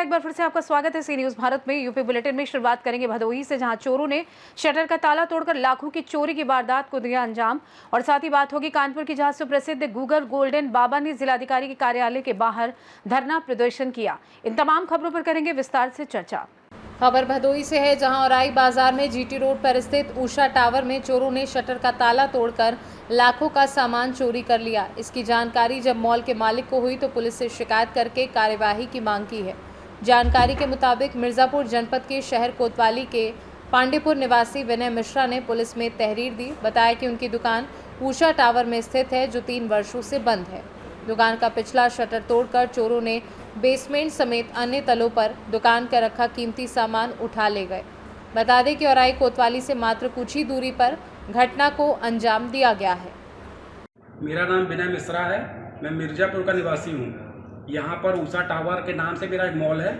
एक बार फिर से आपका स्वागत है सी न्यूज भारत में। यूपी बुलेटिन में शुरुआत करेंगे भदोही से, जहां चोरों ने शटर का ताला तोड़कर लाखों की चोरी की वारदात को दिया अंजाम। और साथ ही बात होगी कानपुर की, जहां सुप्रसिद्ध गूगल गोल्डन बाबा ने जिलाधिकारी के कार्यालय के बाहर धरना प्रदर्शन किया। इन तमाम खबरों पर करेंगे विस्तार से चर्चा। खबर भदोही से है, जहां औराई बाजार में जीटी रोड पर स्थित उषा टावर में चोरों ने शटर का ताला तोड़कर लाखों का सामान चोरी कर लिया। इसकी जानकारी जब मॉल के मालिक को हुई तो पुलिस से शिकायत करके कार्यवाही की मांग की है। जानकारी के मुताबिक मिर्जापुर जनपद के शहर कोतवाली के पांडेपुर निवासी विनय मिश्रा ने पुलिस में तहरीर दी। बताया कि उनकी दुकान उषा टावर में स्थित है, जो 3 वर्षों से बंद है। दुकान का पिछला शटर तोड़कर चोरों ने बेसमेंट समेत अन्य तलों पर दुकान का रखा कीमती सामान उठा ले गए। बता दें कि औराई कोतवाली से मात्र कुछ ही दूरी पर घटना को अंजाम दिया गया है। मेरा नाम विनय मिश्रा है, मैं मिर्जापुर का निवासी हूँ। यहाँ पर उषा टावर के नाम से मेरा एक मॉल है,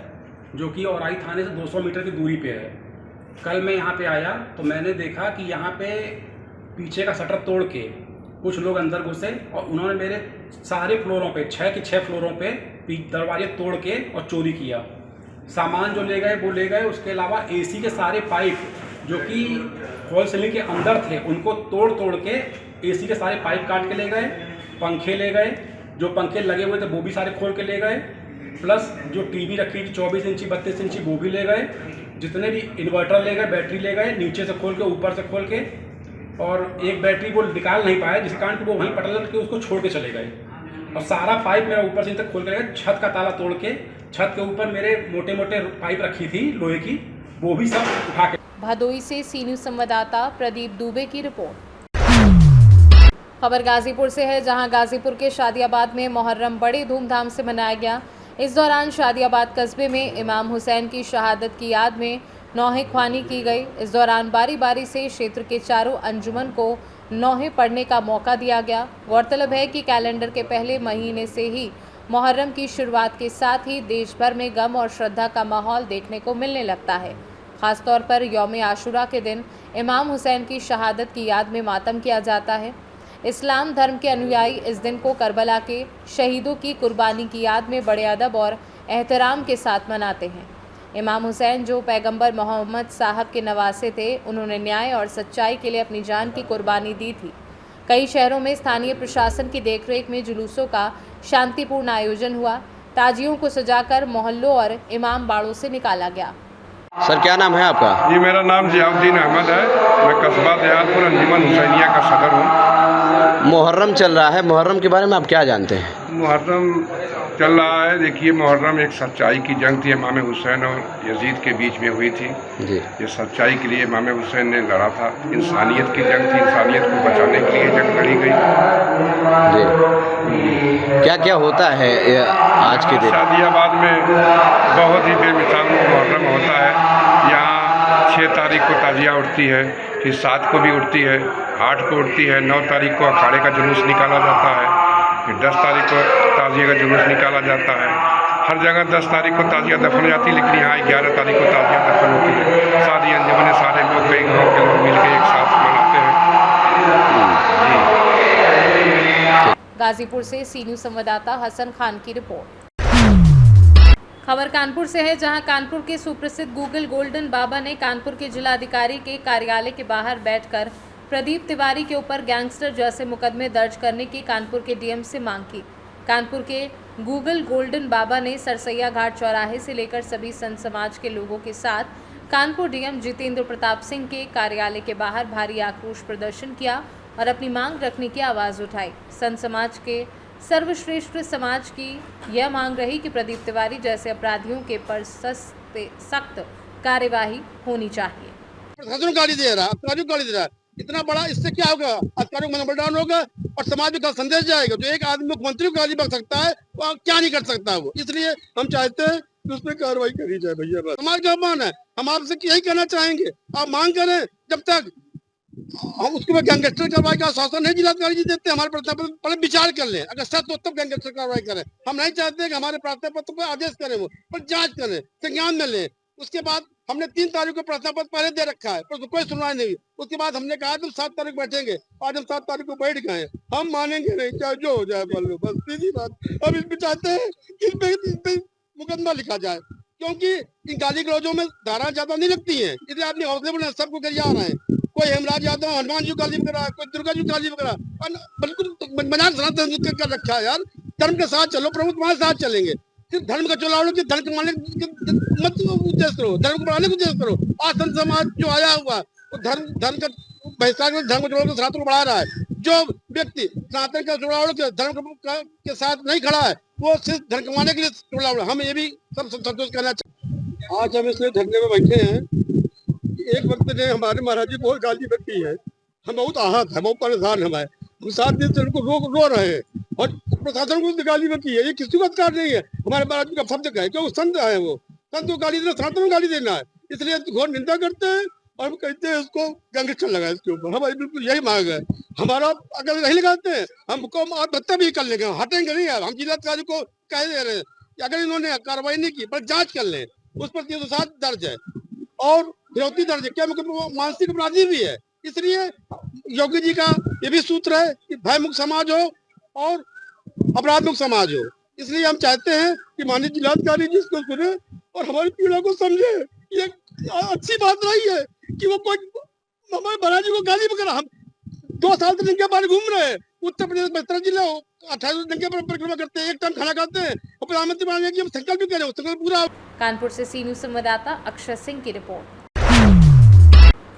जो कि औराई थाने से 200 मीटर की दूरी पे है। कल मैं यहाँ पे आया तो मैंने देखा कि यहाँ पे पीछे का शटर तोड़ के कुछ लोग अंदर घुसे और उन्होंने मेरे सारे फ्लोरों पे 6 के 6 फ्लोरों पे दरवाजे तोड़ के और चोरी किया। सामान जो ले गए वो ले गए, उसके अलावा एसी के सारे पाइप जो कि फॉल सीलिंग के अंदर थे उनको तोड़ तोड़ के एसी के सारे पाइप काट के ले गए। पंखे ले गए, जो पंखे लगे हुए थे वो भी सारे खोल के ले गए। प्लस जो टीवी रखी थी 24 इंची 32 इंची वो भी ले गए। जितने भी इन्वर्टर ले गए, बैटरी ले गए, नीचे से खोल के ऊपर से खोल के। और एक बैटरी वो निकाल नहीं पाए, जिस कारण वो वहीं पटल के उसको छोड़ के चले गए। और सारा पाइप मेरा ऊपर से तक खोल के गए। छत का ताला तोड़ के छत के ऊपर मेरे मोटे मोटे पाइप रखी थी लोहे की, वो भी सब उठा के। भदोही से सी न्यूज संवाददाता प्रदीप दुबे की रिपोर्ट। खबर गाजीपुर से है, जहां गाजीपुर के शादियाबाद में मुहर्रम बड़े धूमधाम से मनाया गया। इस दौरान शादियाबाद कस्बे में इमाम हुसैन की शहादत की याद में नौहे ख्वानी की गई। इस दौरान बारी बारी से क्षेत्र के चारों अंजुमन को नौहे पढ़ने का मौका दिया गया। गौरतलब है कि कैलेंडर के पहले महीने से ही मुहर्रम की शुरुआत के साथ ही देश भर में गम और श्रद्धा का माहौल देखने को मिलने लगता है। खासतौर पर यौम आशुरा के दिन इमाम हुसैन की शहादत की याद में मातम किया जाता है। इस्लाम धर्म के अनुयायी इस दिन को करबला के शहीदों की कुर्बानी की याद में बड़े अदब और एहतराम के साथ मनाते हैं। इमाम हुसैन जो पैगंबर मोहम्मद साहब के नवासे थे, उन्होंने न्याय और सच्चाई के लिए अपनी जान की कुर्बानी दी थी। कई शहरों में स्थानीय प्रशासन की देखरेख में जुलूसों का शांतिपूर्ण आयोजन हुआ। ताजियों को सजाकर मोहल्लों और इमाम बाड़ों से निकाला गया। सर क्या नाम है आपका? जी मेरा नाम जियाउद्दीन अहमद है। मैं कस्बा दयालपुर अंजुमन हुसैनिया का सदर हूँ। मुहर्रम चल रहा है, मुहर्रम के बारे में आप क्या जानते हैं? मुहर्रम चल रहा है। देखिए, मुहर्रम एक सच्चाई की जंग थी, इमाम हुसैन और यजीद के बीच में हुई थी जी। ये सच्चाई के लिए इमाम हुसैन ने लड़ा था। इंसानियत की जंग थी, इंसानियत को बचाने के लिए जंग लड़ी गई जी। क्या क्या होता है आज के दिन? शादियाबाद में बहुत ही बेमिसाल मुहर्रम होता है। यहाँ 6 तारीख को ताजिया उठती है, फिर 7 को भी उठती है, 8 को उठती है, 9 तारीख को अखाड़े का जुलूस निकाला जाता है, फिर 10 तारीख को ताजिया का जुलूस निकाला जाता है। हर जगह 10 तारीख को ताजिया दफन हो जाती है, लेकिन यहाँ 11 तारीख को ताजिया दफन होती है। सारी अंजुमन सारे लोग, कई गाँव के लोग मिलकर एक साथ मनाते हैं। गाजीपुर से सी न्यूज संवाददाता हसन खान की रिपोर्ट। खबर कानपुर से है, जहां कानपुर के सुप्रसिद्ध गूगल गोल्डन बाबा ने कानपुर के जिलाधिकारी के कार्यालय के बाहर बैठकर प्रदीप तिवारी के ऊपर गैंगस्टर जैसे मुकदमे दर्ज करने की कानपुर के डीएम से मांग की। कानपुर के गूगल गोल्डन बाबा ने सरसैया घाट चौराहे से लेकर सभी संत समाज के लोगों के साथ कानपुर डीएम जितेंद्र प्रताप सिंह के कार्यालय के बाहर भारी आक्रोश प्रदर्शन किया और अपनी मांग रखने की आवाज़ उठाई। संत समाज के सर्वश्रेष्ठ समाज की यह मांग रही कि प्रदीप तिवारी जैसे अपराधियों के पर सख्त कार्यवाही होनी चाहिए। गाली दे रहा है, इतना बड़ा, इससे क्या होगा? अधिकारियों का मनोबल डाउन होगा और समाज में कल संदेश जाएगा। जो एक आदमी मुख्यमंत्री को गाली बक सकता है, वो क्या नहीं कर सकता वो। इसलिए हम चाहते हैं कि उस पर कार्रवाई करी जाए। भैया बस समाज का अपमान है, हम आपसे यही कहना चाहेंगे, आप मांग करें। जब तक हम उसके बाद गैंगस्टर कार्रवाई का आश्वासन नहीं जिलाधिकारी जी देते, हमारे प्रार्थना पत्र पहले विचार कर लें। अगर सच हो तब गैंगस्टर कार्रवाई करें। हम नहीं चाहते कि हमारे प्रार्थना पत्र पर आदेश करें, वो पर जांच करें, संज्ञान में लें। उसके बाद हमने 3 तारीख को प्रार्थना पत्र पहले दे रखा है, पर कोई सुनवाई नहीं हुई। उसके बाद हमने कहा तुम 7 तारीख बैठेंगे, आज हम 7 तारीख को बैठ गए। हम मानेंगे नहीं, चाहे जो हो जाए, बोल लो, बस सीधी बात। अब इसमें चाहते हैं कि इस पे मुकदमा लिखा जाए। क्योंकि इन गाली गलौजों में धारा ज्यादा नहीं लगती है, इसलिए आपने हौसले बढ़े सबको करिए आ रहे हैं। कोई हेमराज यादव हनुमान जी को गाली वगैरह, कोई दुर्गा जी को गाली वगैरह, बिल्कुल मजाक सनातन कर रखा है यार। धर्म के साथ चलो, प्रभु तुम्हारे साथ चलेंगे। सिर्फ धर्म का चुनाव लो कि धर्म कमाने मत उद्देश्य करो, धर्म को बढ़ाने का उद्देश्य करो। आज संत समाज जो आया हुआ वो धर्म का बहिष्कार, धर्म को जोड़कर सनातन को बढ़ा रहा है। जो व्यक्ति सनातन का जुड़ाव के धर्म के साथ नहीं खड़ा है वो सिर्फ धर्म कमाने के लिए जुड़ाव। हम ये भी सब संतोष करना चाहिए। आज हम इसलिए धरने में बैठे हैं, एक वक्त ने हमारे महाराज जी बहुत गाली बकी है, हम बहुत आहत है, बहुत परेशान हम 7 दिन से उनको रो रहे हैं और प्रशासन को गाली बकी है। ये किसी का अधिकार नहीं है, हमारे महाराज जी का शब्द है क्यों संत है, वो संत को गाली देना, सनातन को गाली देना है, इसलिए घोर निंदा करते हैं और हम कहते हैं उसको गैंगस्टर लगाए इसके ऊपर। हमारी बिल्कुल यही मांग है, हमारा अगर नहीं लगाते हैं हमको आत्महत्या भी कर लेंगे, हटेंगे नहीं यार। हम जिलाधिकारी को कह दे रहे हैं कि अगर इन्होंने कार्रवाई नहीं की पर जांच कर लें, उस पर 307 दर्ज है और विरोधी दर्ज है, क्या मानसिक अपराधी भी है। इसलिए योगी जी का ये भी सूत्र है कि भय मुक्त समाज हो और अपराध मुक्त समाज हो। इसलिए हम चाहते हैं कि माननीय जिलाधिकारी जी इसको सुने और हमारी पीड़ा को समझे। ये अच्छी बात नहीं है कि वो कोई हमारे महाराज जी को गाली वगैरह, हम 2 साल से नंगे पानी घूम रहे हैं। उत्तर प्रदेश में 17 जिले 28 नंगे पर परिक्रमा करते हैं, एक टाइम खाना खाते हैं और प्रधानमंत्री बनाने की हम संकल्प भी करें, संकल्प पूरा। कानपुर से सी न्यूज संवाददाता अक्षय सिंह की रिपोर्ट।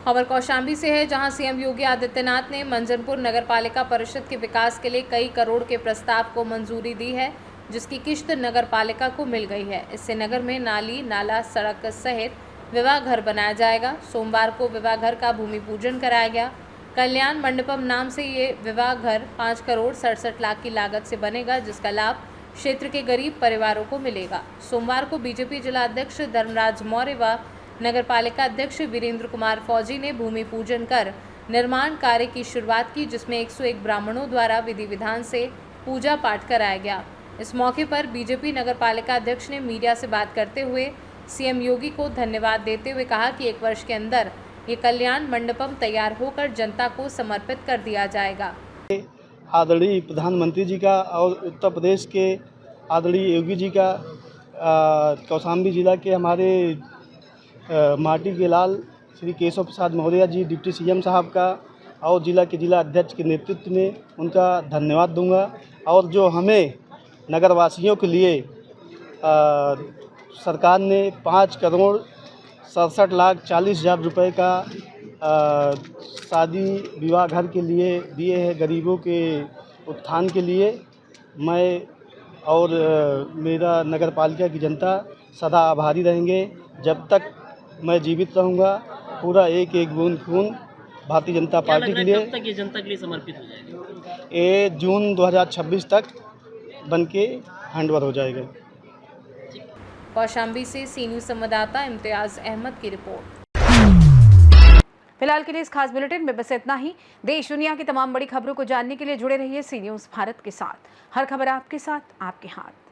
खबर कौशाम्बी से है, जहां सीएम योगी आदित्यनाथ ने मंजनपुर नगरपालिका परिषद के विकास के लिए कई करोड़ के प्रस्ताव को मंजूरी दी है, जिसकी किश्त नगरपालिका को मिल गई है। इससे नगर में नाली, नाला, सड़क सहित विवाह घर बनाया जाएगा। सोमवार को विवाह घर का भूमि पूजन कराया गया। कल्याण मंडपम नाम से ये विवाह घर 5 करोड़ 67 लाख की लागत से बनेगा, जिसका लाभ क्षेत्र के गरीब परिवारों को मिलेगा। सोमवार को बीजेपी जिला अध्यक्ष धर्मराज मौर्य व नगरपालिका अध्यक्ष वीरेंद्र कुमार फौजी ने भूमि पूजन कर निर्माण कार्य की शुरुआत की, जिसमें 101 ब्राह्मणों द्वारा विधि विधान से पूजा पाठ कराया गया। इस मौके पर बीजेपी नगरपालिका अध्यक्ष ने मीडिया से बात करते हुए सीएम योगी को धन्यवाद देते हुए कहा कि 1 वर्ष के अंदर ये कल्याण मंडपम तैयार होकर जनता को समर्पित कर दिया जाएगा। आदरणीय प्रधानमंत्री जी का और उत्तर प्रदेश के आदरणीय योगी जी का, कौशाम्बी जिला के हमारे माटी के लाल श्री केशव प्रसाद मौर्य जी डिप्टी सीएम साहब का और जिला के जिला अध्यक्ष के नेतृत्व में उनका धन्यवाद दूंगा। और जो हमें नगरवासियों के लिए सरकार ने 5 करोड़ 67 लाख 40 हज़ार रुपये का शादी विवाह घर के लिए दिए हैं, गरीबों के उत्थान के लिए। मैं और मेरा नगरपालिका की जनता सदा आभारी रहेंगे। जब तक मैं जीवित रहूंगा, पूरा एक एक बूंद खून भारतीय जनता पार्टी के लिए, कब तक ये जनता के लिए समर्पित हो जाएगा? ये जून 2026 तक बनके हैंडओवर हो जाएगा। कौशाम्बी से सी न्यूज संवाददाता इम्तियाज अहमद की रिपोर्ट। फिलहाल के लिए इस खास बुलेटिन में बस इतना ही। देश दुनिया की तमाम बड़ी खबरों को जानने के लिए जुड़े रहिए सी न्यूज भारत के साथ। हर खबर आपके साथ, आपके हाथ।